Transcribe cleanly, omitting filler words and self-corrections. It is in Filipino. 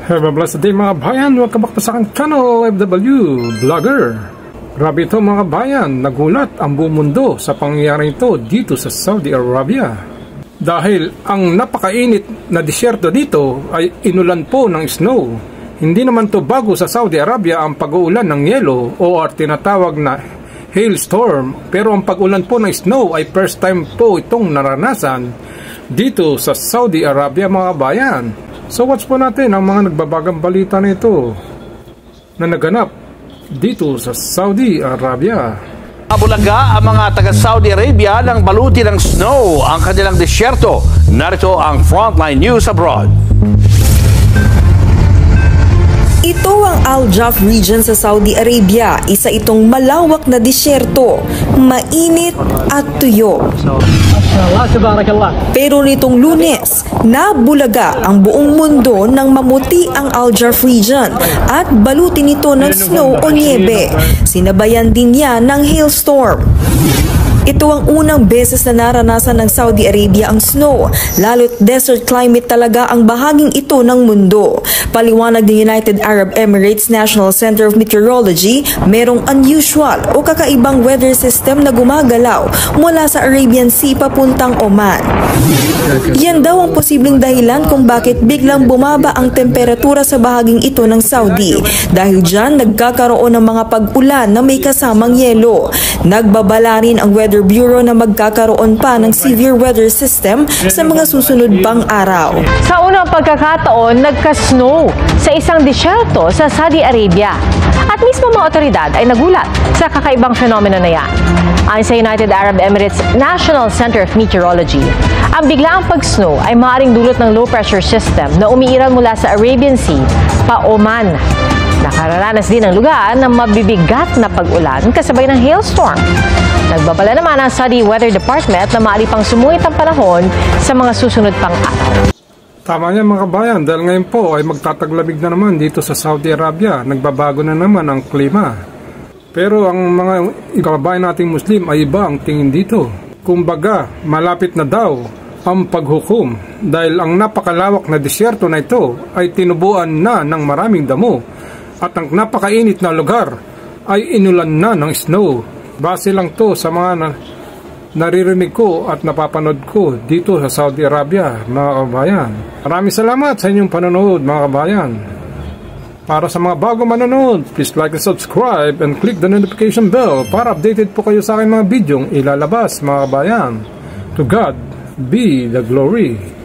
Have a blessed day mga bayan. Welcome back pa sa aking channel, FW Vlogger. Grabe ito mga bayan, nagulat ang buong mundo sa pangyayari ito dito sa Saudi Arabia. Dahil ang napakainit na disyerto dito ay inulan po ng snow. Hindi naman to bago sa Saudi Arabia ang pag-uulan ng yelo o tinatawag na hailstorm. Pero ang pag-ulan po ng snow ay first time po itong naranasan dito sa Saudi Arabia mga bayan. So watch po natin ang mga nagbabagang balita na ito na naganap dito sa Saudi Arabia. Abulaga ang mga taga-Saudi Arabia nang baluti ng snow ang kanilang disyerto. Narito ang Frontline News Abroad. Ito ang Al-Jaf region sa Saudi Arabia. Isa itong malawak na disyerto, mainit at tuyo. Pero nitong Lunes, nabulaga ang buong mundo nang mamuti ang Al-Jaf region at balutin ito ng snow o niebe. Sinabayan din niya ng hailstorm. Ito ang unang beses na naranasan ng Saudi Arabia ang snow, lalo't desert climate talaga ang bahaging ito ng mundo. Paliwanag ng United Arab Emirates National Center of Meteorology, merong unusual o kakaibang weather system na gumagalaw mula sa Arabian Sea papuntang Oman. Yan daw ang posibleng dahilan kung bakit biglang bumaba ang temperatura sa bahaging ito ng Saudi. Dahil dyan, nagkakaroon ng mga pag-ulan na may kasamang yelo. Nagbabala rin ang Weather Bureau na magkakaroon pa ng severe weather system sa mga susunod pang araw. Sa unang pagkakataon, nagka-snow sa isang disyerto sa Saudi Arabia. At mismo mga otoridad ay nagulat sa kakaibang fenomeno na yan. Ayon sa United Arab Emirates National Center of Meteorology, ang biglaang pag-snow ay maaaring dulot ng low pressure system na umiiral mula sa Arabian Sea pa Oman. Nakararanas din ang lugar ng mabibigat na pag-ulan kasabay ng hailstorm. Nagbabala naman ang Saudi Weather Department na maaari pang sumungit ang panahon sa mga susunod pang araw. Tama niya mga kabayan, dahil ngayon po ay magtataglamig na naman dito sa Saudi Arabia. Nagbabago na naman ang klima. Pero ang mga kababayan nating Muslim ay iba ang tingin dito. Kumbaga, malapit na daw ang paghukom dahil ang napakalawak na disyerto na ito ay tinubuan na ng maraming damo at ang napakainit na lugar ay inulan na ng snow. Base lang to sa mga naririnig ko at napapanood ko dito sa Saudi Arabia mga kabayan. Maraming salamat sa inyong panonood mga kabayan. Para sa mga bago manonood, please like and subscribe and click the notification bell para updated po kayo sa aking mga bidyong ilalabas mga kabayan. To God be the glory.